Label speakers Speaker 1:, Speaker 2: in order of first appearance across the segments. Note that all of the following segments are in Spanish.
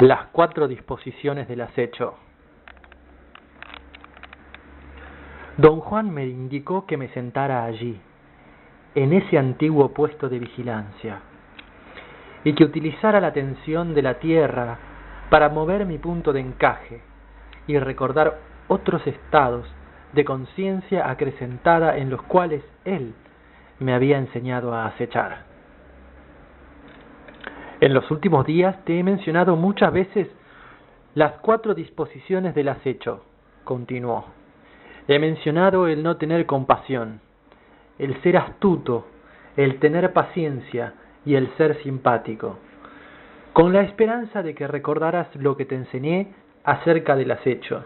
Speaker 1: Las 4 disposiciones del acecho. Don Juan me indicó que me sentara allí, en ese antiguo puesto de vigilancia, y que utilizara la tensión de la tierra para mover mi punto de encaje y recordar otros estados de conciencia acrecentada en los cuales él me había enseñado a acechar. En los últimos días te he mencionado muchas veces las 4 disposiciones del acecho, continuó. He mencionado el no tener compasión, el ser astuto, el tener paciencia y el ser simpático, con la esperanza de que recordaras lo que te enseñé acerca del acecho.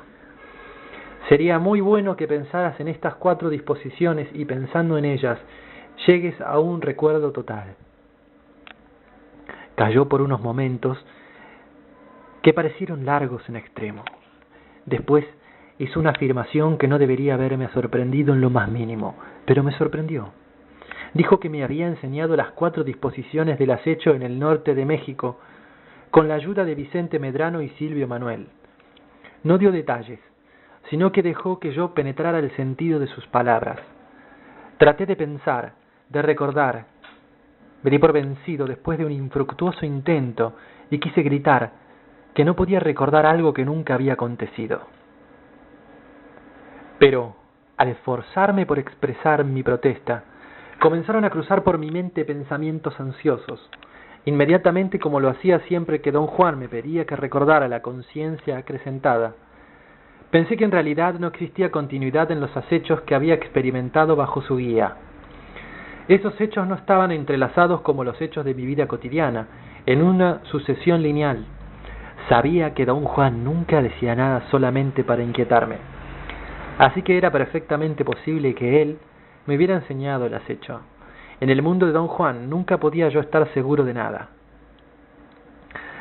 Speaker 1: Sería muy bueno que pensaras en estas 4 disposiciones y pensando en ellas, llegues a un recuerdo total. Calló por unos momentos que parecieron largos en extremo. Después hizo una afirmación que no debería haberme sorprendido en lo más mínimo, pero me sorprendió. Dijo que me había enseñado las 4 disposiciones del acecho en el norte de México, con la ayuda de Vicente Medrano y Silvio Manuel. No dio detalles, sino que dejó que yo penetrara el sentido de sus palabras. Traté de pensar, de recordar. Me di por vencido después de un infructuoso intento y quise gritar que no podía recordar algo que nunca había acontecido. Pero, al esforzarme por expresar mi protesta, comenzaron a cruzar por mi mente pensamientos ansiosos. Inmediatamente, como lo hacía siempre que don Juan me pedía que recordara la conciencia acrecentada, pensé que en realidad no existía continuidad en los acechos que había experimentado bajo su guía. Esos hechos no estaban entrelazados como los hechos de mi vida cotidiana, en una sucesión lineal. Sabía que don Juan nunca decía nada solamente para inquietarme. Así que era perfectamente posible que él me hubiera enseñado el acecho. En el mundo de don Juan nunca podía yo estar seguro de nada.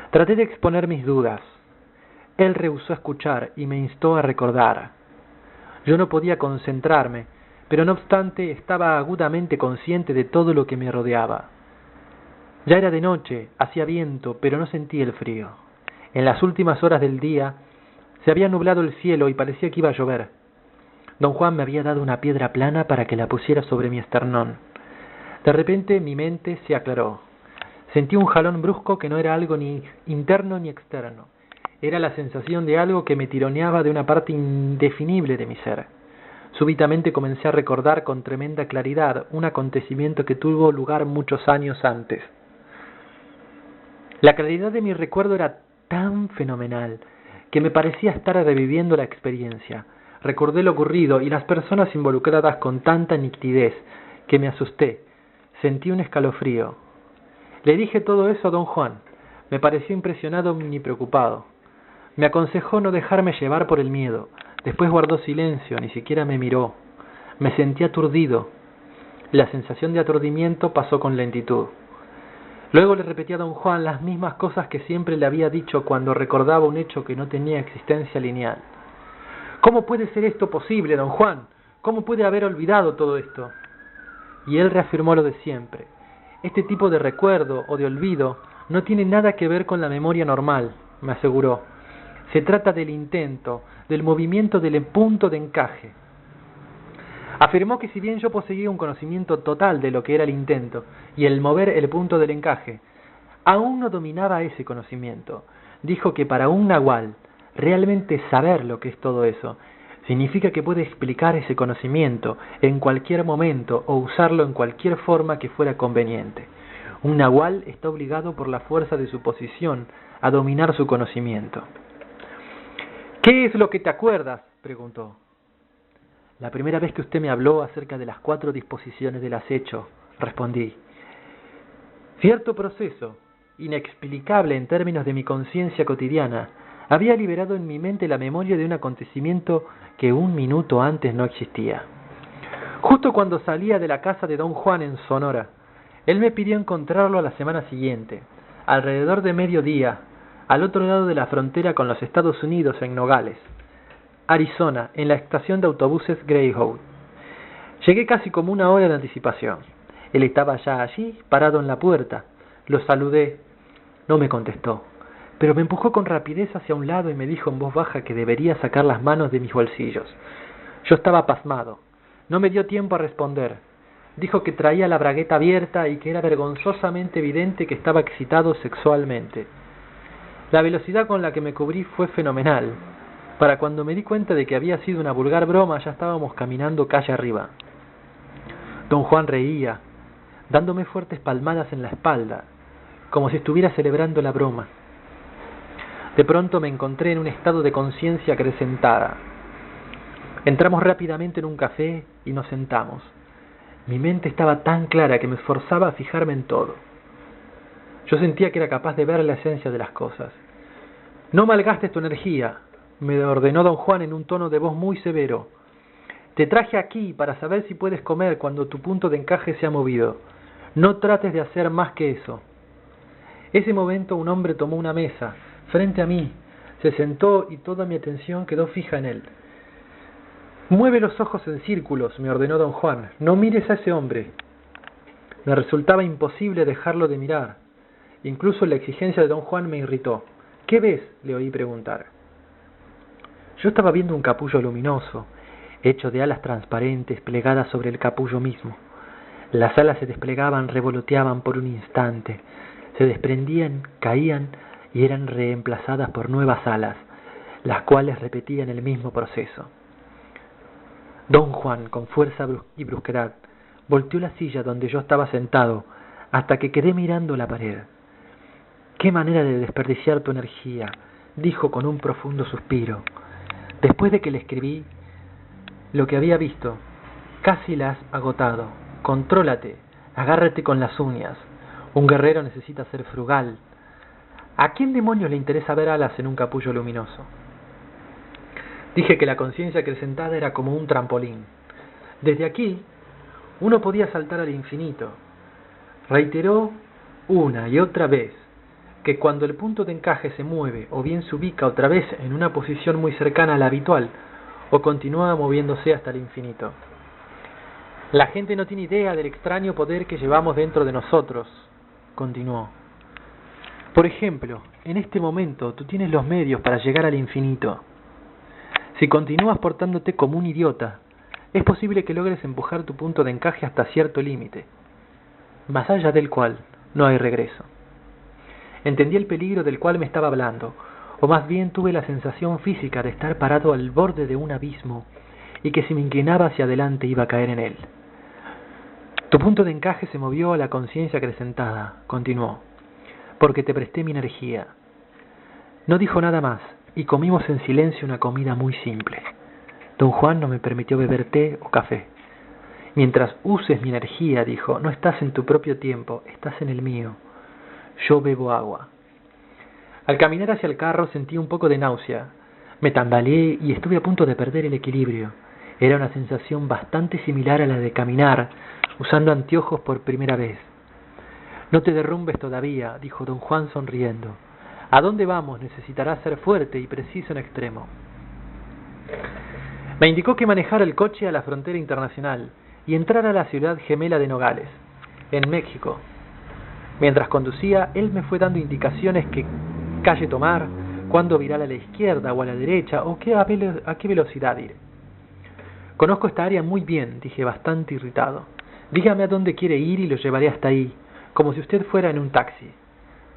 Speaker 1: Traté de exponer mis dudas. Él rehusó escuchar y me instó a recordar. Yo no podía concentrarme, pero no obstante estaba agudamente consciente de todo lo que me rodeaba. Ya era de noche, hacía viento, pero no sentí el frío. En las últimas horas del día se había nublado el cielo y parecía que iba a llover. Don Juan me había dado una piedra plana para que la pusiera sobre mi esternón. De repente mi mente se aclaró. Sentí un jalón brusco que no era algo ni interno ni externo. Era la sensación de algo que me tironeaba de una parte indefinible de mi ser. Súbitamente comencé a recordar con tremenda claridad un acontecimiento que tuvo lugar muchos años antes. La claridad de mi recuerdo era tan fenomenal que me parecía estar reviviendo la experiencia. Recordé lo ocurrido y las personas involucradas con tanta nitidez que me asusté. Sentí un escalofrío. Le dije todo eso a don Juan. Me pareció impresionado ni preocupado. Me aconsejó no dejarme llevar por el miedo. Después guardó silencio, ni siquiera me miró. Me sentí aturdido. La sensación de aturdimiento pasó con lentitud. Luego le repetí a don Juan las mismas cosas que siempre le había dicho cuando recordaba un hecho que no tenía existencia lineal. ¿Cómo puede ser esto posible, don Juan? ¿Cómo puede haber olvidado todo esto? Y él reafirmó lo de siempre. Este tipo de recuerdo o de olvido no tiene nada que ver con la memoria normal, me aseguró. Se trata del intento, del movimiento del punto de encaje. Afirmó que si bien yo poseía un conocimiento total de lo que era el intento y el mover el punto del encaje, aún no dominaba ese conocimiento. Dijo que para un nahual, realmente saber lo que es todo eso, significa que puede explicar ese conocimiento en cualquier momento o usarlo en cualquier forma que fuera conveniente. Un nahual está obligado por la fuerza de su posición a dominar su conocimiento. ¿Qué es lo que te acuerdas?, preguntó. La primera vez que usted me habló acerca de las 4 disposiciones del acecho, respondí. Cierto proceso, inexplicable en términos de mi conciencia cotidiana, había liberado en mi mente la memoria de un acontecimiento que un minuto antes no existía. Justo cuando salía de la casa de don Juan en Sonora, él me pidió encontrarlo a la semana siguiente, alrededor de mediodía, al otro lado de la frontera con los Estados Unidos en Nogales, Arizona, en la estación de autobuses Greyhound. Llegué casi como 1 hora de anticipación. Él estaba ya allí, parado en la puerta. Lo saludé. No me contestó. pero me empujó con rapidez hacia un lado y me dijo en voz baja que debería sacar las manos de mis bolsillos. Yo estaba pasmado. No me dio tiempo a responder. Dijo que traía la bragueta abierta y que era vergonzosamente evidente que estaba excitado sexualmente. La velocidad con la que me cubrí fue fenomenal. Para cuando me di cuenta de que había sido una vulgar broma, ya estábamos caminando calle arriba. Don Juan reía, dándome fuertes palmadas en la espalda, como si estuviera celebrando la broma. De pronto me encontré en un estado de conciencia acrecentada. Entramos rápidamente en un café y nos sentamos. Mi mente estaba tan clara que me esforzaba a fijarme en todo. Yo sentía que era capaz de ver la esencia de las cosas. No malgastes tu energía, me ordenó don Juan en un tono de voz muy severo. Te traje aquí para saber si puedes comer cuando tu punto de encaje se ha movido. No trates de hacer más que eso. Ese momento un hombre tomó una mesa, frente a mí, se sentó y toda mi atención quedó fija en él. Mueve los ojos en círculos, me ordenó don Juan. No mires a ese hombre. Me resultaba imposible dejarlo de mirar. Incluso la exigencia de don Juan me irritó. ¿Qué ves?, le oí preguntar. Yo estaba viendo un capullo luminoso, hecho de alas transparentes plegadas sobre el capullo mismo. Las alas se desplegaban, revoloteaban por un instante, se desprendían, caían y eran reemplazadas por nuevas alas, las cuales repetían el mismo proceso. Don Juan, con fuerza y brusquedad, volteó la silla donde yo estaba sentado, hasta que quedé mirando la pared. «Qué manera de desperdiciar tu energía», dijo con un profundo suspiro. «Después de que le escribí lo que había visto, casi la has agotado. Contrólate, agárrate con las uñas. Un guerrero necesita ser frugal. ¿A quién demonios le interesa ver alas en un capullo luminoso?» Dije que la conciencia acrecentada era como un trampolín. Desde aquí, uno podía saltar al infinito. Reiteró una y otra vez que cuando el punto de encaje se mueve o bien se ubica otra vez en una posición muy cercana a la habitual o continúa moviéndose hasta el infinito. La gente no tiene idea del extraño poder que llevamos dentro de nosotros, continuó. Por ejemplo, en este momento tú tienes los medios para llegar al infinito. Si continúas portándote como un idiota, es posible que logres empujar tu punto de encaje hasta cierto límite, más allá del cual no hay regreso. Entendí el peligro del cual me estaba hablando, o más bien tuve la sensación física de estar parado al borde de un abismo y que si me inclinaba hacia adelante iba a caer en él. Tu punto de encaje se movió a la conciencia acrecentada, continuó, porque te presté mi energía. No dijo nada más, y comimos en silencio una comida muy simple. Don Juan no me permitió beber té o café. Mientras uses mi energía, dijo, no estás en tu propio tiempo, estás en el mío. Yo bebo agua. Al caminar hacia el carro sentí un poco de náusea. Me tambaleé y estuve a punto de perder el equilibrio. Era una sensación bastante similar a la de caminar usando anteojos por primera vez. No te derrumbes todavía, dijo don Juan sonriendo. ¿A dónde vamos? Necesitarás ser fuerte y preciso en extremo. Me indicó que manejara el coche a la frontera internacional y entrara a la ciudad gemela de Nogales, en México. Mientras conducía, él me fue dando indicaciones que calle tomar, cuándo virar a la izquierda o a la derecha, o a qué velocidad ir. Conozco esta área muy bien, dije bastante irritado. Dígame a dónde quiere ir y lo llevaré hasta ahí, como si usted fuera en un taxi.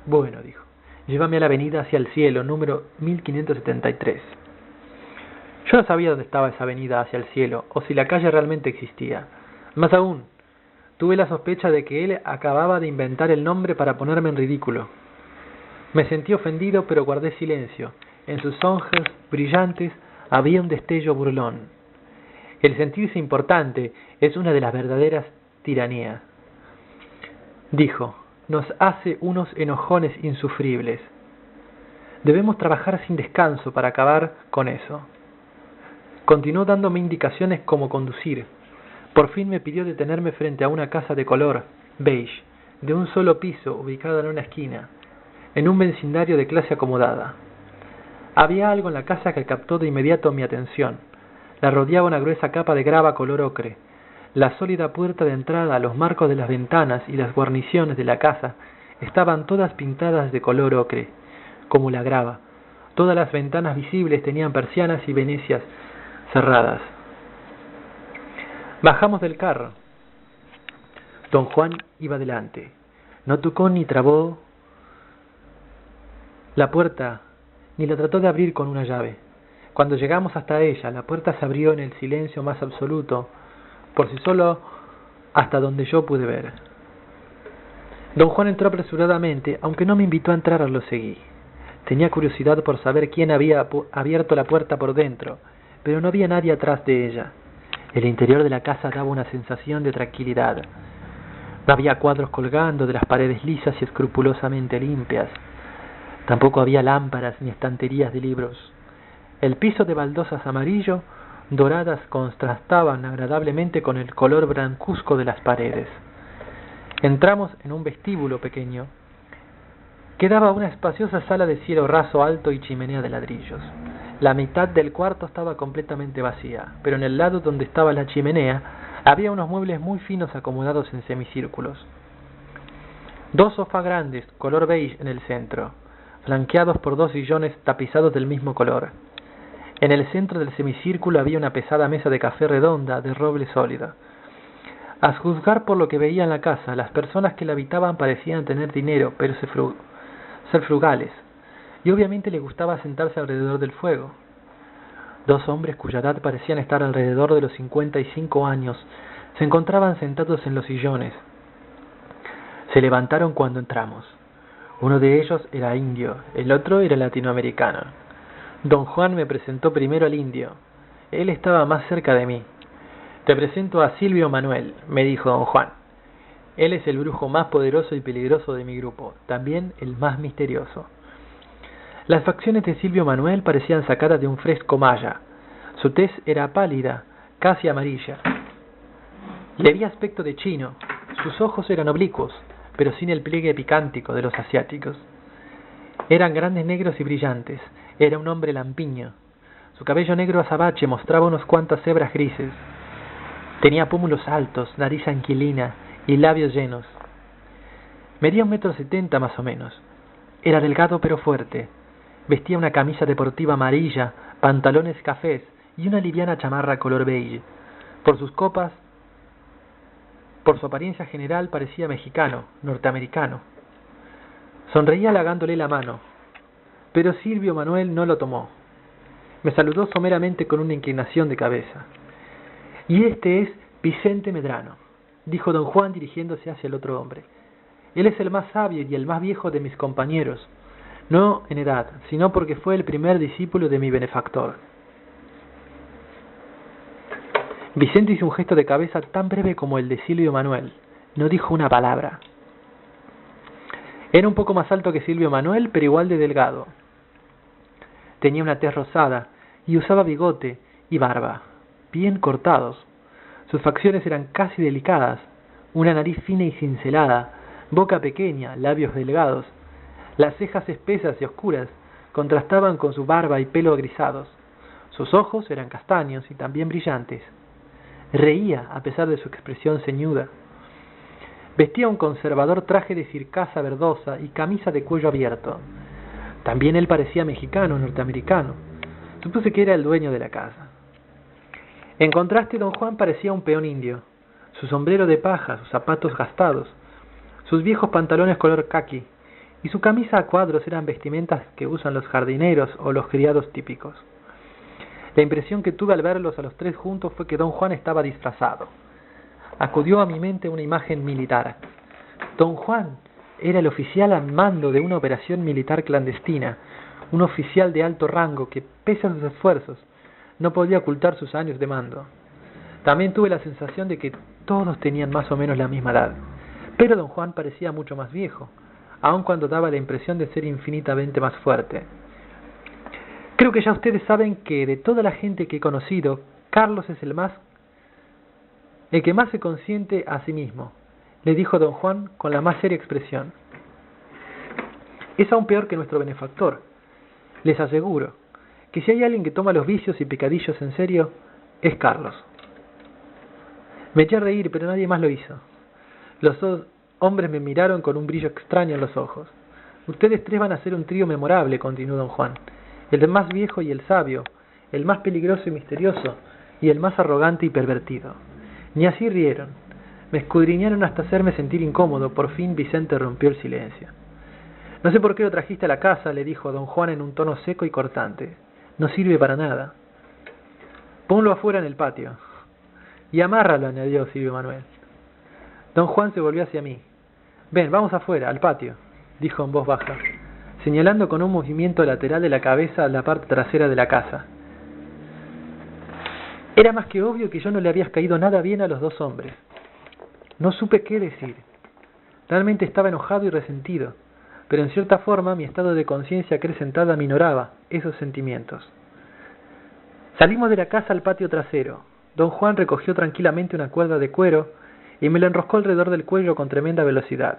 Speaker 1: Bueno, dijo, llévame a la avenida hacia el cielo, número 1573. Yo no sabía dónde estaba esa avenida hacia el cielo, o si la calle realmente existía. Más aún, tuve la sospecha de que él acababa de inventar el nombre para ponerme en ridículo. Me sentí ofendido, pero guardé silencio. En sus ojos brillantes había un destello burlón. El sentirse importante es una de las verdaderas tiranías. Dijo, nos hace unos enojones insufribles. Debemos trabajar sin descanso para acabar con eso. Continuó dándome indicaciones como conducir. Por fin me pidió detenerme frente a una casa de color beige, de un solo piso, ubicada en una esquina, en un vecindario de clase acomodada. Había algo en la casa que captó de inmediato mi atención. La rodeaba una gruesa capa de grava color ocre. La sólida puerta de entrada, los marcos de las ventanas y las guarniciones de la casa estaban todas pintadas de color ocre, como la grava. Todas las ventanas visibles tenían persianas y venecias cerradas. Bajamos del carro. Don Juan iba delante. No tocó ni trabó la puerta, ni la trató de abrir con una llave. Cuando llegamos hasta ella, la puerta se abrió en el silencio más absoluto, por sí solo, hasta donde yo pude ver. Don Juan entró apresuradamente, aunque no me invitó a entrar, lo seguí. Tenía curiosidad por saber quién había abierto la puerta por dentro, pero no había nadie atrás de ella. El interior de la casa daba una sensación de tranquilidad. No había cuadros colgando de las paredes lisas y escrupulosamente limpias. Tampoco había lámparas ni estanterías de libros. El piso de baldosas amarillo doradas contrastaban agradablemente con el color blancuzco de las paredes. Entramos en un vestíbulo pequeño que daba a una espaciosa sala de cielo raso alto y chimenea de ladrillos. La mitad del cuarto estaba completamente vacía, pero en el lado donde estaba la chimenea había unos muebles muy finos acomodados en semicírculos. 2 sofás grandes, color beige en el centro, flanqueados por 2 sillones tapizados del mismo color. En el centro del semicírculo había una pesada mesa de café redonda de roble sólido. A juzgar por lo que veía en la casa, las personas que la habitaban parecían tener dinero, pero ser frugales, y obviamente les gustaba sentarse alrededor del fuego. 2 hombres cuya edad parecían estar alrededor de los 55 años se encontraban sentados en los sillones. Se levantaron cuando entramos. Uno de ellos era indio, el otro era latinoamericano. Don Juan me presentó primero al indio. Él estaba más cerca de mí. «Te presento a Silvio Manuel», me dijo don Juan. «Él es el brujo más poderoso y peligroso de mi grupo, también el más misterioso». Las facciones de Silvio Manuel parecían sacadas de un fresco maya. Su tez era pálida, casi amarilla. Le vi aspecto de chino. Sus ojos eran oblicuos, pero sin el pliegue picántico de los asiáticos. Eran grandes, negros y brillantes. Era un hombre lampiño. Su cabello negro azabache mostraba unas cuantas hebras grises. Tenía pómulos altos, nariz anquilina y labios llenos. Medía 1,70 m más o menos. Era delgado pero fuerte. Vestía una camisa deportiva amarilla, pantalones cafés y una liviana chamarra color beige. Por su apariencia general parecía mexicano, norteamericano. Sonreía halagándole la mano, pero Silvio Manuel no lo tomó. Me saludó someramente con una inclinación de cabeza. «Y este es Vicente Medrano», dijo don Juan dirigiéndose hacia el otro hombre. «Él es el más sabio y el más viejo de mis compañeros, no en edad, sino porque fue el primer discípulo de mi benefactor». Vicente hizo un gesto de cabeza tan breve como el de Silvio Manuel. No dijo una palabra. Era un poco más alto que Silvio Manuel, pero igual de delgado. Tenía una tez rosada y usaba bigote y barba, bien cortados. Sus facciones eran casi delicadas, una nariz fina y cincelada, boca pequeña, labios delgados. Las cejas espesas y oscuras contrastaban con su barba y pelo grisados. Sus ojos eran castaños y también brillantes. Reía a pesar de su expresión ceñuda. Vestía un conservador traje de circasa verdosa y camisa de cuello abierto. También él parecía mexicano, norteamericano. Supuse que era el dueño de la casa. En contraste, don Juan parecía un peón indio. Su sombrero de paja, sus zapatos gastados, sus viejos pantalones color caqui y su camisa a cuadros eran vestimentas que usan los jardineros o los criados típicos. La impresión que tuve al verlos a los 3 juntos fue que don Juan estaba disfrazado. Acudió a mi mente una imagen militar. Don Juan era el oficial al mando de una operación militar clandestina, un oficial de alto rango que, pese a sus esfuerzos, no podía ocultar sus años de mando. También tuve la sensación de que todos tenían más o menos la misma edad, pero don Juan parecía mucho más viejo, aun cuando daba la impresión de ser infinitamente más fuerte. Creo que ya ustedes saben que de toda la gente que he conocido, Carlos es el que más se consiente a sí mismo, le dijo don Juan con la más seria expresión. Es aún peor que nuestro benefactor. Les aseguro que si hay alguien que toma los vicios y pecadillos en serio, es Carlos. Me eché a reír, pero nadie más lo hizo. Los 2 hombres me miraron con un brillo extraño en los ojos. Ustedes tres van a ser un trío memorable, continuó don Juan. El más viejo y el sabio, el más peligroso y misterioso, y el más arrogante y pervertido. Ni así rieron. Me escudriñaron hasta hacerme sentir incómodo. Por fin Vicente rompió el silencio. No sé por qué lo trajiste a la casa, le dijo a don Juan en un tono seco y cortante. No sirve para nada. Ponlo afuera en el patio. Y amárralo, añadió Silvio Manuel. Don Juan se volvió hacia mí. Ven, vamos afuera, al patio, dijo en voz baja, señalando con un movimiento lateral de la cabeza a la parte trasera de la casa. Era más que obvio que yo no le había caído nada bien a los dos hombres. No supe qué decir. Realmente estaba enojado y resentido, pero en cierta forma mi estado de conciencia acrecentada minoraba esos sentimientos. Salimos de la casa al patio trasero. Don Juan recogió tranquilamente una cuerda de cuero y me la enroscó alrededor del cuello con tremenda velocidad.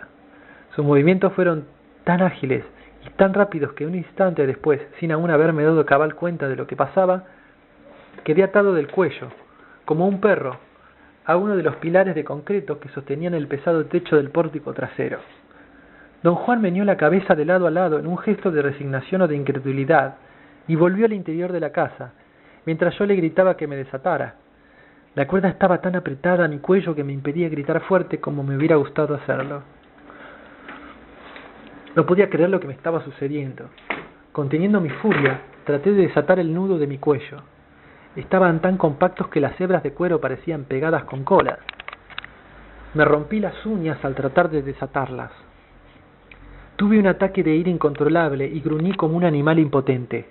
Speaker 1: Sus movimientos fueron tan ágiles y tan rápidos que un instante después, sin aún haberme dado cabal cuenta de lo que pasaba, quedé atado del cuello, como un perro, a uno de los pilares de concreto que sostenían el pesado techo del pórtico trasero. Don Juan meneó la cabeza de lado a lado en un gesto de resignación o de incredulidad y volvió al interior de la casa, mientras yo le gritaba que me desatara. La cuerda estaba tan apretada a mi cuello que me impedía gritar fuerte como me hubiera gustado hacerlo. No podía creer lo que me estaba sucediendo. Conteniendo mi furia, traté de desatar el nudo de mi cuello. Estaban tan compactos que las hebras de cuero parecían pegadas con colas. Me rompí las uñas al tratar de desatarlas. Tuve un ataque de ira incontrolable y gruñí como un animal impotente.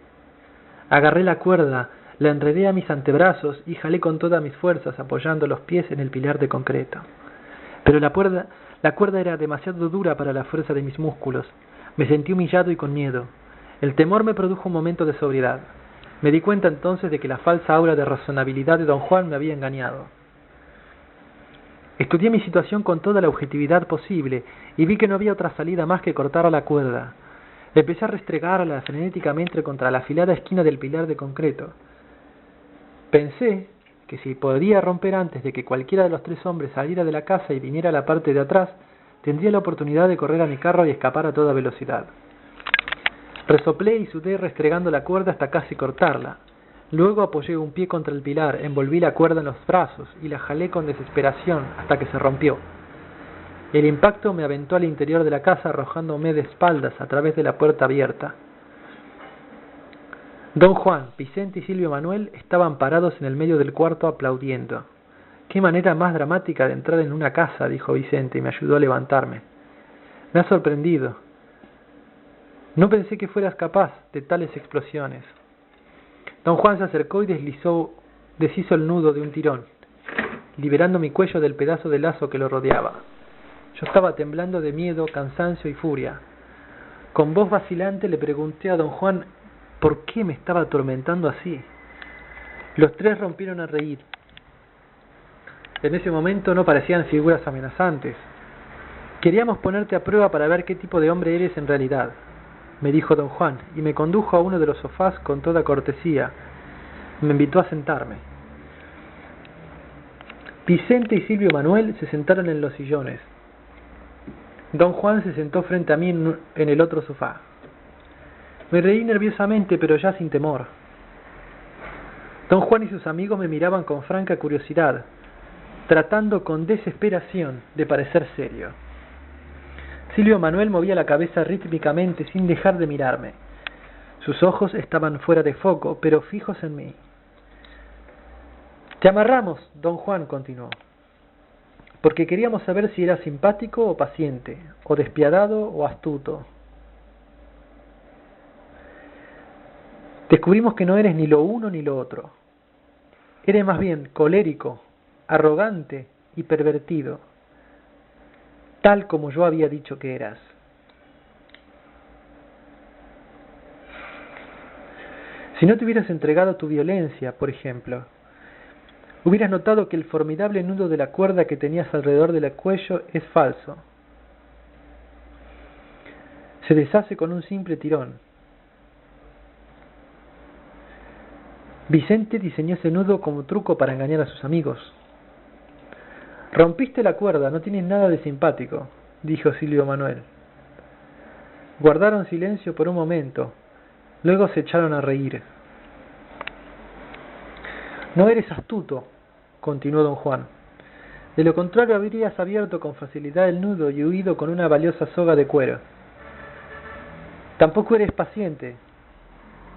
Speaker 1: Agarré la cuerda, la enredé a mis antebrazos y jalé con todas mis fuerzas apoyando los pies en el pilar de concreto. Pero la cuerda era demasiado dura para la fuerza de mis músculos. Me sentí humillado y con miedo. El temor me produjo un momento de sobriedad. Me di cuenta entonces de que la falsa aura de razonabilidad de don Juan me había engañado. Estudié mi situación con toda la objetividad posible y vi que no había otra salida más que cortar la cuerda. Empecé a restregarla frenéticamente contra la afilada esquina del pilar de concreto. Pensé que si podía romper antes de que cualquiera de los tres hombres saliera de la casa y viniera a la parte de atrás, tendría la oportunidad de correr a mi carro y escapar a toda velocidad. Resoplé y sudé restregando la cuerda hasta casi cortarla. Luego apoyé un pie contra el pilar, envolví la cuerda en los brazos y la jalé con desesperación hasta que se rompió. El impacto me aventó al interior de la casa arrojándome de espaldas a través de la puerta abierta. Don Juan, Vicente y Silvio Manuel estaban parados en el medio del cuarto aplaudiendo. «Qué manera más dramática de entrar en una casa», dijo Vicente y me ayudó a levantarme. «Me ha sorprendido. No pensé que fueras capaz de tales explosiones». Don Juan se acercó y deshizo el nudo de un tirón, liberando mi cuello del pedazo de lazo que lo rodeaba. Yo estaba temblando de miedo, cansancio y furia. Con voz vacilante le pregunté a don Juan por qué me estaba atormentando así. Los tres rompieron a reír. En ese momento no parecían figuras amenazantes. «Queríamos ponerte a prueba para ver qué tipo de hombre eres en realidad», me dijo don Juan, y me condujo a uno de los sofás con toda cortesía. Me invitó a sentarme. Vicente y Silvio Manuel se sentaron en los sillones. Don Juan se sentó frente a mí en el otro sofá. Me reí nerviosamente, pero ya sin temor. Don Juan y sus amigos me miraban con franca curiosidad, tratando con desesperación de parecer serio. Silvio Manuel movía la cabeza rítmicamente sin dejar de mirarme. Sus ojos estaban fuera de foco, pero fijos en mí. «Te amarramos», don Juan continuó, «porque queríamos saber si eras simpático o paciente, o despiadado o astuto. Descubrimos que no eres ni lo uno ni lo otro. Eres más bien colérico, arrogante y pervertido, tal como yo había dicho que eras. Si no te hubieras entregado a tu violencia, por ejemplo, hubieras notado que el formidable nudo de la cuerda que tenías alrededor del cuello es falso. Se deshace con un simple tirón. Vicente diseñó ese nudo como truco para engañar a sus amigos. Rompiste la cuerda, no tienes nada de simpático, dijo Silvio Manuel. Guardaron silencio por un momento, luego se echaron a reír. No eres astuto, continuó don Juan. De lo contrario habrías abierto con facilidad el nudo y huido con una valiosa soga de cuero. Tampoco eres paciente.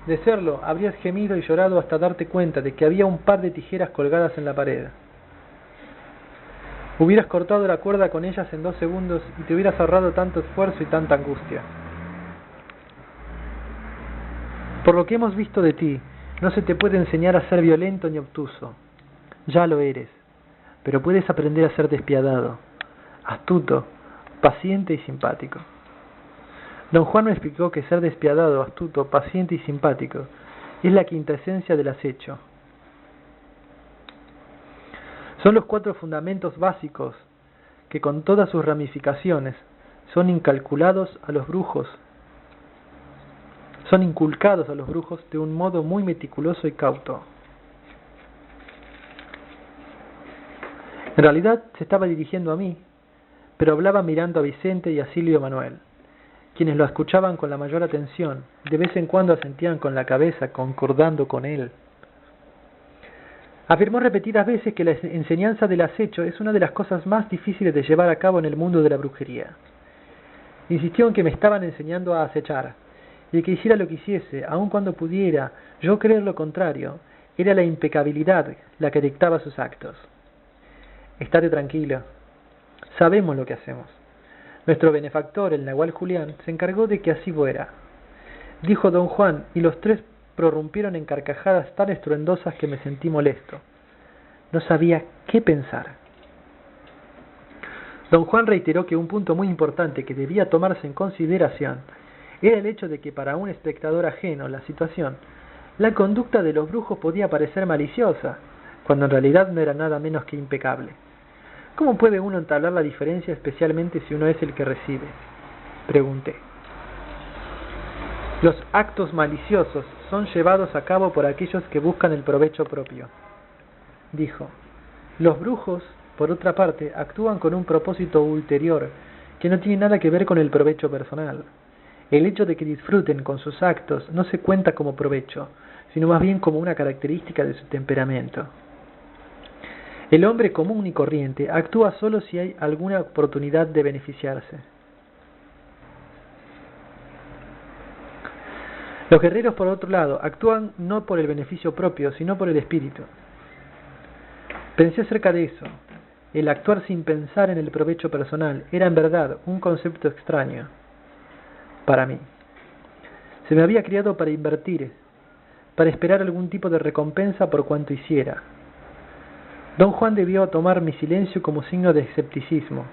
Speaker 1: De serlo, habrías gemido y llorado hasta darte cuenta de que había un par de tijeras colgadas en la pared. Hubieras cortado la cuerda con ellas en 2 segundos y te hubieras ahorrado tanto esfuerzo y tanta angustia. Por lo que hemos visto de ti, no se te puede enseñar a ser violento ni obtuso. Ya lo eres, pero puedes aprender a ser despiadado, astuto, paciente y simpático. Don Juan me explicó que ser despiadado, astuto, paciente y simpático es la quinta esencia del acecho. Son los 4 fundamentos básicos que con todas sus ramificaciones son inculcados a los brujos de un modo muy meticuloso y cauto. En realidad se estaba dirigiendo a mí, pero hablaba mirando a Vicente y a Silvio Manuel, quienes lo escuchaban con la mayor atención, de vez en cuando asentían con la cabeza, concordando con él. Afirmó repetidas veces que la enseñanza del acecho es una de las cosas más difíciles de llevar a cabo en el mundo de la brujería. Insistió en que me estaban enseñando a acechar, y que hiciera lo que hiciese, aun cuando pudiera yo creer lo contrario, era la impecabilidad la que dictaba sus actos. Estate tranquilo, sabemos lo que hacemos. Nuestro benefactor, el Nahual Julián, se encargó de que así fuera, dijo don Juan, y los 3 prorrumpieron en carcajadas tan estruendosas que me sentí molesto. No sabía qué pensar. Don Juan reiteró que un punto muy importante que debía tomarse en consideración era el hecho de que para un espectador ajeno a la situación, la conducta de los brujos podía parecer maliciosa, cuando en realidad no era nada menos que impecable. ¿Cómo puede uno entablar la diferencia, especialmente si uno es el que recibe? Pregunté. Los actos maliciosos son llevados a cabo por aquellos que buscan el provecho propio, dijo. Los brujos, por otra parte, actúan con un propósito ulterior que no tiene nada que ver con el provecho personal. El hecho de que disfruten con sus actos no se cuenta como provecho, sino más bien como una característica de su temperamento. El hombre común y corriente actúa solo si hay alguna oportunidad de beneficiarse. Los guerreros, por otro lado, actúan no por el beneficio propio, sino por el espíritu. Pensé acerca de eso. El actuar sin pensar en el provecho personal era en verdad un concepto extraño para mí. Se me había criado para invertir, para esperar algún tipo de recompensa por cuanto hiciera. Don Juan debió tomar mi silencio como signo de escepticismo.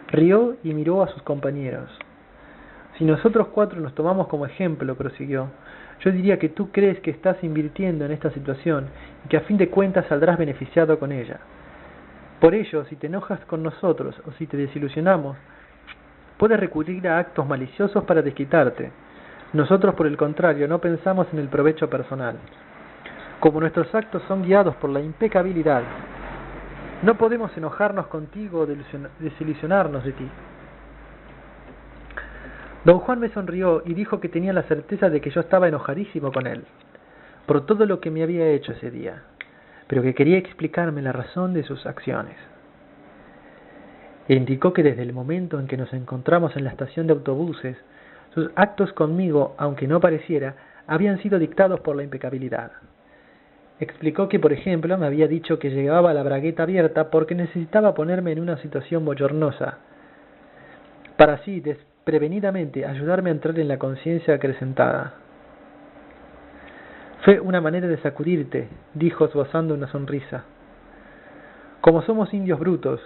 Speaker 1: Rió y miró a sus compañeros. Si nosotros 4 nos tomamos como ejemplo, prosiguió, yo diría que tú crees que estás invirtiendo en esta situación y que a fin de cuentas saldrás beneficiado con ella. Por ello, si te enojas con nosotros o si te desilusionamos, puedes recurrir a actos maliciosos para desquitarte. Nosotros, por el contrario, no pensamos en el provecho personal. Como nuestros actos son guiados por la impecabilidad, no podemos enojarnos contigo o desilusionarnos de ti. Don Juan me sonrió y dijo que tenía la certeza de que yo estaba enojadísimo con él, por todo lo que me había hecho ese día, pero que quería explicarme la razón de sus acciones. E indicó que desde el momento en que nos encontramos en la estación de autobuses, sus actos conmigo, aunque no pareciera, habían sido dictados por la impecabilidad. Explicó que, por ejemplo, me había dicho que llevaba la bragueta abierta porque necesitaba ponerme en una situación bochornosa, para así, desprevenidamente, ayudarme a entrar en la conciencia acrecentada. Fue una manera de sacudirte, dijo esbozando una sonrisa. Como somos indios brutos,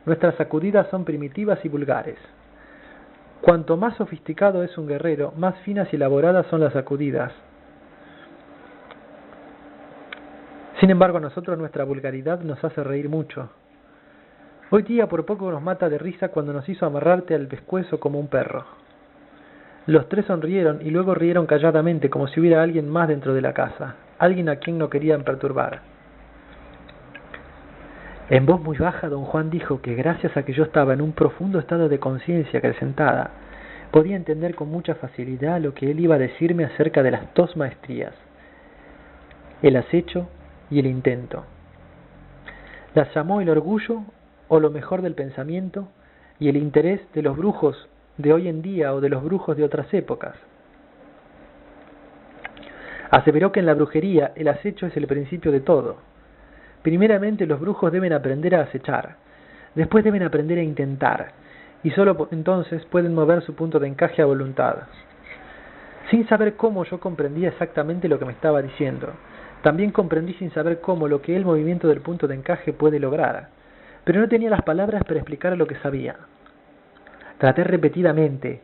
Speaker 1: nuestras sacudidas son primitivas y vulgares. Cuanto más sofisticado es un guerrero, más finas y elaboradas son las sacudidas. Sin embargo, a nosotros nuestra vulgaridad nos hace reír mucho. Hoy día por poco nos mata de risa cuando nos hizo amarrarte al pescuezo como un perro. Los 3 sonrieron y luego rieron calladamente como si hubiera alguien más dentro de la casa, alguien a quien no querían perturbar. En voz muy baja, don Juan dijo que gracias a que yo estaba en un profundo estado de conciencia acrecentada, Podía entender con mucha facilidad lo que él iba a decirme acerca de las dos maestrías, el acecho y el intento. Las llamó el orgullo o lo mejor del pensamiento y el interés de los brujos de hoy en día o de los brujos de otras épocas. Aseveró que en la brujería el acecho es el principio de todo. Primeramente los brujos deben aprender a acechar, después deben aprender a intentar, y solo entonces pueden mover su punto de encaje a voluntad. Sin saber cómo, yo comprendía exactamente lo que me estaba diciendo. También comprendí sin saber cómo lo que el movimiento del punto de encaje puede lograr, pero no tenía las palabras para explicar lo que sabía. Traté repetidamente,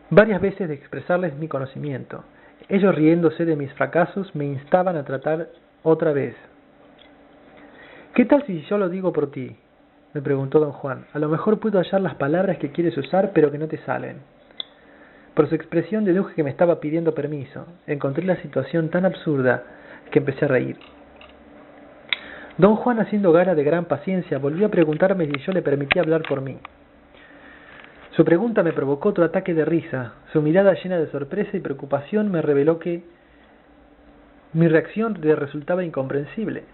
Speaker 1: varias veces, de expresarles mi conocimiento. Ellos, riéndose de mis fracasos, me instaban a tratar otra vez. ¿Qué tal si yo lo digo por ti?, me preguntó don Juan. A lo mejor puedo hallar las palabras que quieres usar, pero que no te salen. Por su expresión deduje que me estaba pidiendo permiso. Encontré la situación tan absurda que empecé a reír. Don Juan, haciendo gala de gran paciencia, volvió a preguntarme si yo le permitía hablar por mí. Su pregunta me provocó otro ataque de risa. Su mirada, llena de sorpresa y preocupación, me reveló que mi reacción le resultaba incomprensible.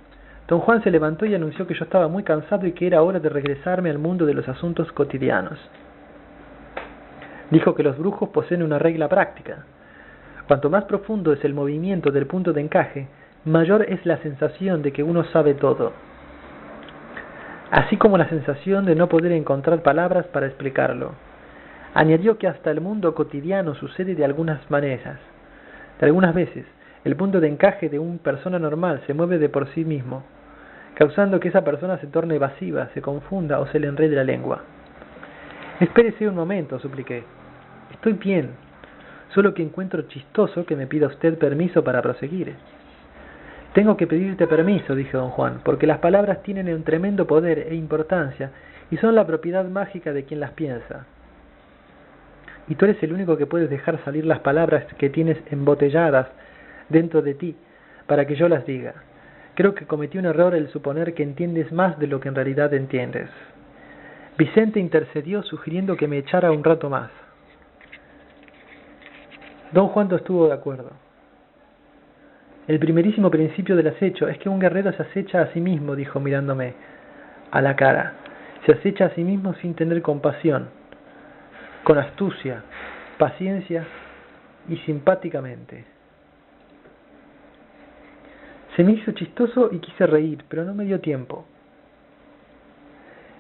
Speaker 1: Don Juan se levantó y anunció que yo estaba muy cansado y que era hora de regresarme al mundo de los asuntos cotidianos. Dijo que los brujos poseen una regla práctica. Cuanto más profundo es el movimiento del punto de encaje, mayor es la sensación de que uno sabe todo, así como la sensación de no poder encontrar palabras para explicarlo. Añadió que hasta el mundo cotidiano sucede de algunas maneras. De algunas veces, el punto de encaje de una persona normal se mueve de por sí mismo, causando que esa persona se torne evasiva, se confunda o se le enrede la lengua. Espérese un momento, supliqué. Estoy bien, solo que encuentro chistoso que me pida usted permiso para proseguir. Tengo que pedirte permiso, dijo don Juan, porque las palabras tienen un tremendo poder e importancia y son la propiedad mágica de quien las piensa. Y tú eres el único que puedes dejar salir las palabras que tienes embotelladas dentro de ti para que yo las diga. Creo que cometí un error al suponer que entiendes más de lo que en realidad entiendes. Vicente intercedió sugiriendo que me echara un rato más. Don Juan no estuvo de acuerdo. El primerísimo principio del acecho es que un guerrero se acecha a sí mismo, dijo mirándome a la cara. Se acecha a sí mismo sin tener compasión, con astucia, paciencia y simpáticamente. Se me hizo chistoso y quise reír, pero no me dio tiempo.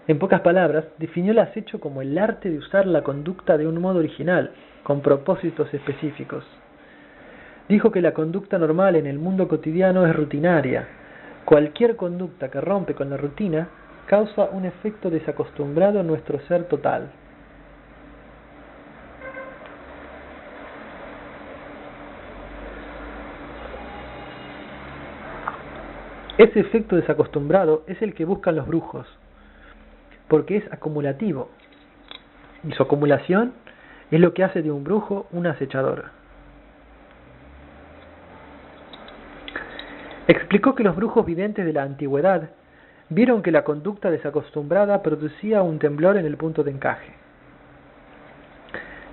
Speaker 1: En pocas palabras, definió el acecho como el arte de usar la conducta de un modo original, con propósitos específicos. Dijo que la conducta normal en el mundo cotidiano es rutinaria. Cualquier conducta que rompe con la rutina causa un efecto desacostumbrado en nuestro ser total. Ese efecto desacostumbrado es el que buscan los brujos, porque es acumulativo, y su acumulación es lo que hace de un brujo un acechador. Explicó que los brujos videntes de la antigüedad vieron que la conducta desacostumbrada producía un temblor en el punto de encaje.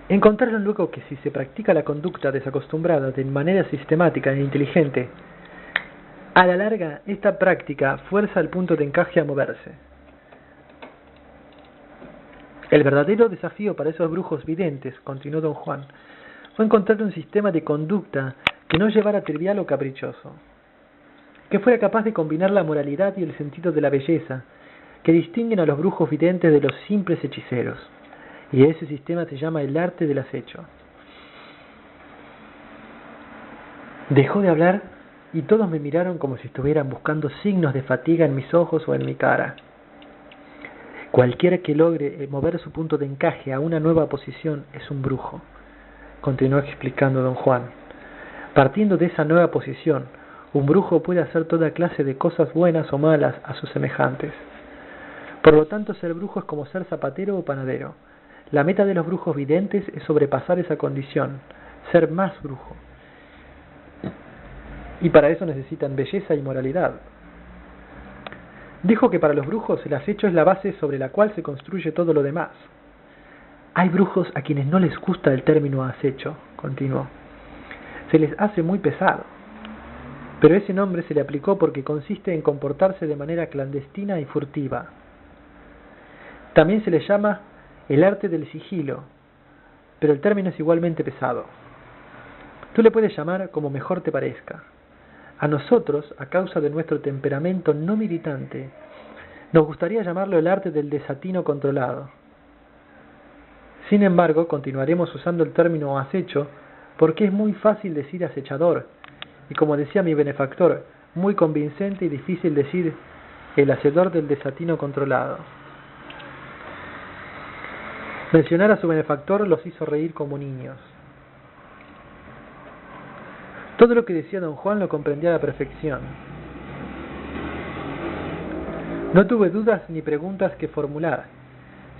Speaker 1: Encontraron luego que si se practica la conducta desacostumbrada de manera sistemática e inteligente, a la larga esta práctica fuerza el punto de encaje a moverse. El verdadero desafío para esos brujos videntes, continuó don Juan, fue encontrar un sistema de conducta que no llevara trivial o caprichoso, que fuera capaz de combinar la moralidad y el sentido de la belleza, que distinguen a los brujos videntes de los simples hechiceros, y ese sistema se llama el arte del acecho. Dejó de hablar y todos me miraron como si estuvieran buscando signos de fatiga en mis ojos o en mi cara. Cualquiera que logre mover su punto de encaje a una nueva posición es un brujo, continuó explicando don Juan. Partiendo de esa nueva posición, un brujo puede hacer toda clase de cosas buenas o malas a sus semejantes. Por lo tanto, ser brujo es como ser zapatero o panadero. La meta de los brujos videntes es sobrepasar esa condición, ser más brujo. Y para eso necesitan belleza y moralidad. Dijo que para los brujos el acecho es la base sobre la cual se construye todo lo demás. Hay brujos a quienes no les gusta el término acecho, continuó. Se les hace muy pesado. Pero ese nombre se le aplicó porque consiste en comportarse de manera clandestina y furtiva. También se le llama el arte del sigilo, pero el término es igualmente pesado. Tú le puedes llamar como mejor te parezca. A nosotros, a causa de nuestro temperamento no militante, nos gustaría llamarlo el arte del desatino controlado. Sin embargo, continuaremos usando el término acecho porque es muy fácil decir acechador, y como decía mi benefactor, muy convincente y difícil decir el hacedor del desatino controlado. Mencionar a su benefactor los hizo reír como niños. Todo lo que decía don Juan lo comprendía a la perfección. No tuve dudas ni preguntas que formular.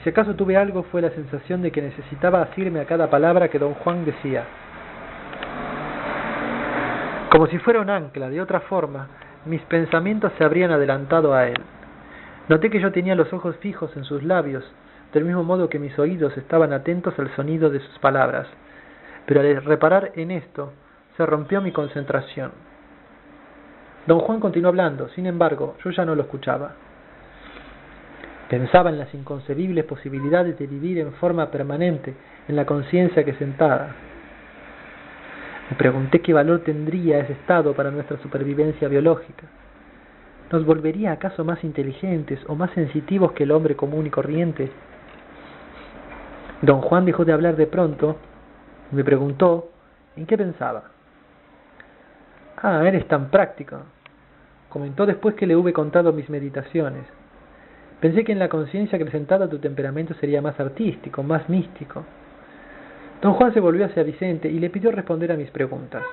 Speaker 1: Si acaso tuve algo fue la sensación de que necesitaba asirme a cada palabra que don Juan decía. Como si fuera un ancla, de otra forma, mis pensamientos se habrían adelantado a él. Noté que yo tenía los ojos fijos en sus labios, del mismo modo que mis oídos estaban atentos al sonido de sus palabras. Pero al reparar en esto, se rompió mi concentración. Don Juan continuó hablando, sin embargo, yo ya no lo escuchaba. Pensaba en las inconcebibles posibilidades de vivir en forma permanente en la conciencia acrecentada. Me pregunté qué valor tendría ese estado para nuestra supervivencia biológica. ¿Nos volvería acaso más inteligentes o más sensitivos que el hombre común y corriente? Don Juan dejó de hablar de pronto y me preguntó en qué pensaba. Ah, eres tan práctico, comentó después que le hube contado mis meditaciones. Pensé que en la conciencia acrecentada tu temperamento sería más artístico, más místico. Don Juan se volvió hacia Vicente y le pidió responder a mis preguntas.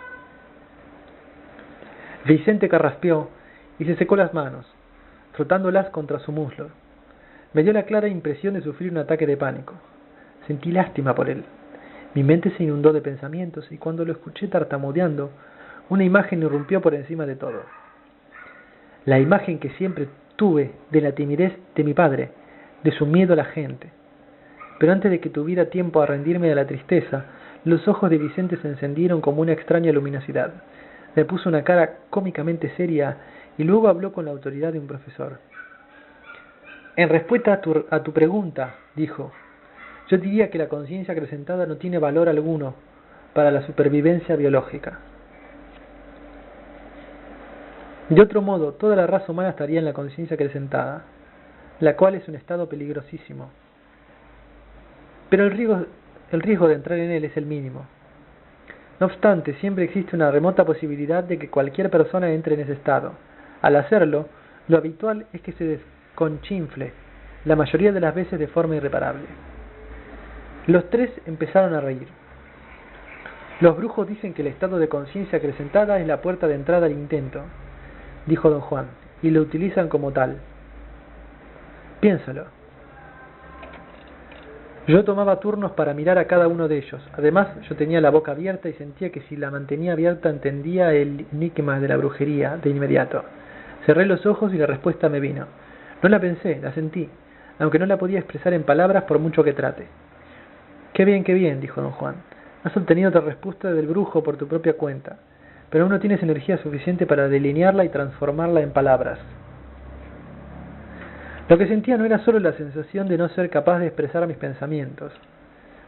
Speaker 1: Vicente carraspeó y se secó las manos, frotándolas contra su muslo. Me dio la clara impresión de sufrir un ataque de pánico. Sentí lástima por él. Mi mente se inundó de pensamientos y cuando lo escuché tartamudeando, una imagen irrumpió por encima de todo. La imagen que siempre tuve de la timidez de mi padre, de su miedo a la gente. Pero antes de que tuviera tiempo a rendirme de la tristeza, los ojos de Vicente se encendieron como una extraña luminosidad. Me puso una cara cómicamente seria y luego habló con la autoridad de un profesor. En respuesta a tu pregunta, dijo, yo diría que la conciencia acrecentada no tiene valor alguno para la supervivencia biológica. De otro modo, toda la raza humana estaría en la conciencia acrecentada, la cual es un estado peligrosísimo. Pero el riesgo de entrar en él es el mínimo. No obstante, siempre existe una remota posibilidad de que cualquier persona entre en ese estado. Al hacerlo, lo habitual es que se desconchinfle, la mayoría de las veces de forma irreparable. Los tres empezaron a reír. Los brujos dicen que el estado de conciencia acrecentada es la puerta de entrada al intento, dijo don Juan, y lo utilizan como tal. Piénsalo. Yo tomaba turnos para mirar a cada uno de ellos. Además, yo tenía la boca abierta y sentía que si la mantenía abierta entendía el enigma de la brujería de inmediato. Cerré los ojos y la respuesta me vino. No la pensé, la sentí, aunque no la podía expresar en palabras por mucho que trate. Qué bien, dijo don Juan. Has obtenido otra respuesta del brujo por tu propia cuenta, pero aún no tienes energía suficiente para delinearla y transformarla en palabras. Lo que sentía no era solo la sensación de no ser capaz de expresar mis pensamientos,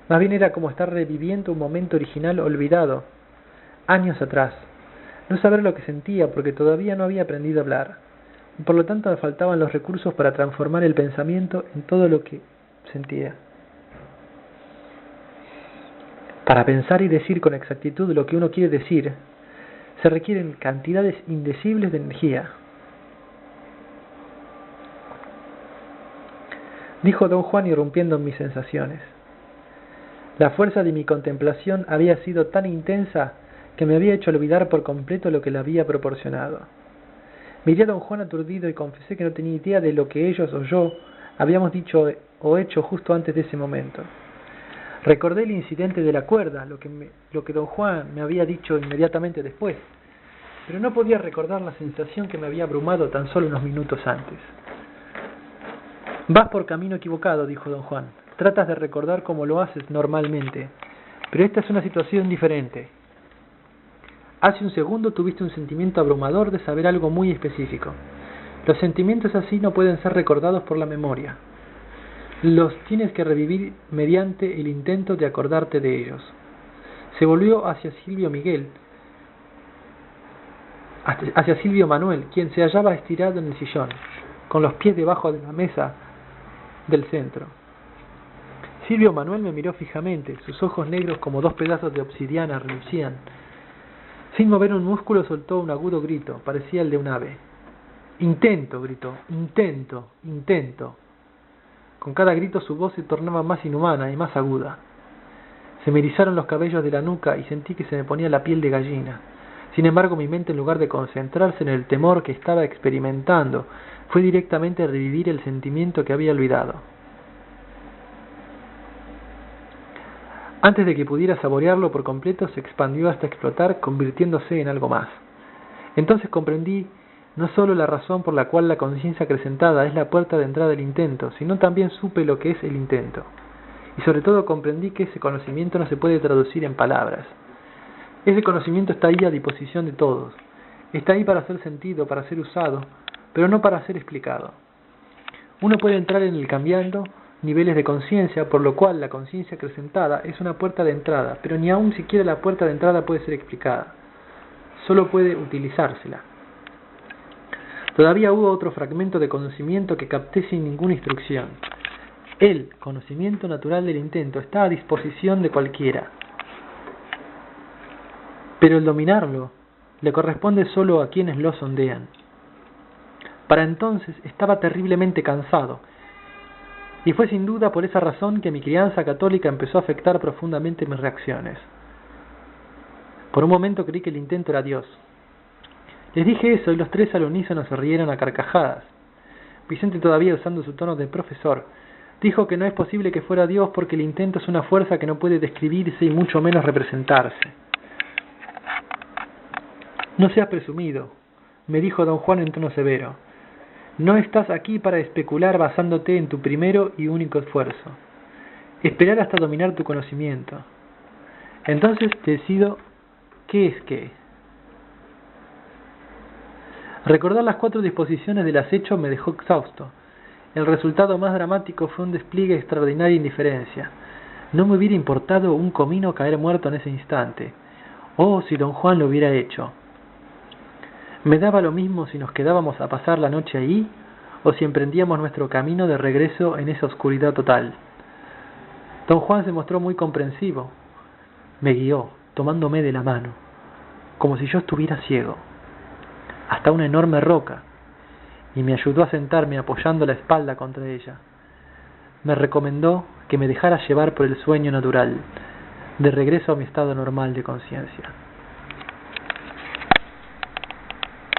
Speaker 1: más bien era como estar reviviendo un momento original olvidado, años atrás, no saber lo que sentía porque todavía no había aprendido a hablar, y por lo tanto me faltaban los recursos para transformar el pensamiento en todo lo que sentía. Para pensar y decir con exactitud lo que uno quiere decir, se requieren cantidades indecibles de energía. Dijo don Juan irrumpiendo en mis sensaciones. La fuerza de mi contemplación había sido tan intensa que me había hecho olvidar por completo lo que le había proporcionado. Miré a don Juan aturdido y confesé que no tenía idea de lo que ellos o yo habíamos dicho o hecho justo antes de ese momento. Recordé el incidente de la cuerda, lo que don Juan me había dicho inmediatamente después, pero no podía recordar la sensación que me había abrumado tan solo unos minutos antes. Vas por camino equivocado, dijo don Juan. Tratas de recordar como lo haces normalmente, pero esta es una situación diferente. Hace un segundo tuviste un sentimiento abrumador de saber algo muy específico. Los sentimientos así no pueden ser recordados por la memoria. Los tienes que revivir mediante el intento de acordarte de ellos. Se volvió hacia Silvio Manuel, quien se hallaba estirado en el sillón, con los pies debajo de la mesa del centro. Silvio Manuel me miró fijamente, sus ojos negros como dos pedazos de obsidiana relucían. Sin mover un músculo soltó un agudo grito, parecía el de un ave. «Intento», gritó, «intento, intento». Con cada grito su voz se tornaba más inhumana y más aguda. Se me erizaron los cabellos de la nuca y sentí que se me ponía la piel de gallina. Sin embargo, mi mente, en lugar de concentrarse en el temor que estaba experimentando, fue directamente a revivir el sentimiento que había olvidado. Antes de que pudiera saborearlo por completo, se expandió hasta explotar, convirtiéndose en algo más. Entonces comprendí no solo la razón por la cual la conciencia acrecentada es la puerta de entrada del intento, sino también supe lo que es el intento. Y sobre todo comprendí que ese conocimiento no se puede traducir en palabras. Ese conocimiento está ahí a disposición de todos. Está ahí para hacer sentido, para ser usado, pero no para ser explicado. Uno puede entrar en él cambiando niveles de conciencia, por lo cual la conciencia acrecentada es una puerta de entrada, pero ni aun siquiera la puerta de entrada puede ser explicada. Solo puede utilizársela. Todavía hubo otro fragmento de conocimiento que capté sin ninguna instrucción. El conocimiento natural del intento está a disposición de cualquiera. Pero el dominarlo le corresponde solo a quienes lo sondean. Para entonces estaba terriblemente cansado, y fue sin duda por esa razón que mi crianza católica empezó a afectar profundamente mis reacciones. Por un momento creí que el intento era Dios. Les dije eso y los tres al unísono se rieron a carcajadas. Vicente, todavía usando su tono de profesor, dijo que no es posible que fuera Dios porque el intento es una fuerza que no puede describirse y mucho menos representarse. «No seas presumido», me dijo don Juan en tono severo. «No estás aquí para especular basándote en tu primero y único esfuerzo. Esperar hasta dominar tu conocimiento. Entonces decido qué es qué». Recordar las 4 disposiciones del acecho me dejó exhausto. El resultado más dramático fue un despliegue de extraordinaria indiferencia. No me hubiera importado un comino caer muerto en ese instante. Oh, si don Juan lo hubiera hecho. Me daba lo mismo si nos quedábamos a pasar la noche ahí o si emprendíamos nuestro camino de regreso en esa oscuridad total. Don Juan se mostró muy comprensivo. Me guió, tomándome de la mano, como si yo estuviera ciego, hasta una enorme roca, y me ayudó a sentarme apoyando la espalda contra ella. Me recomendó que me dejara llevar por el sueño natural, de regreso a mi estado normal de conciencia.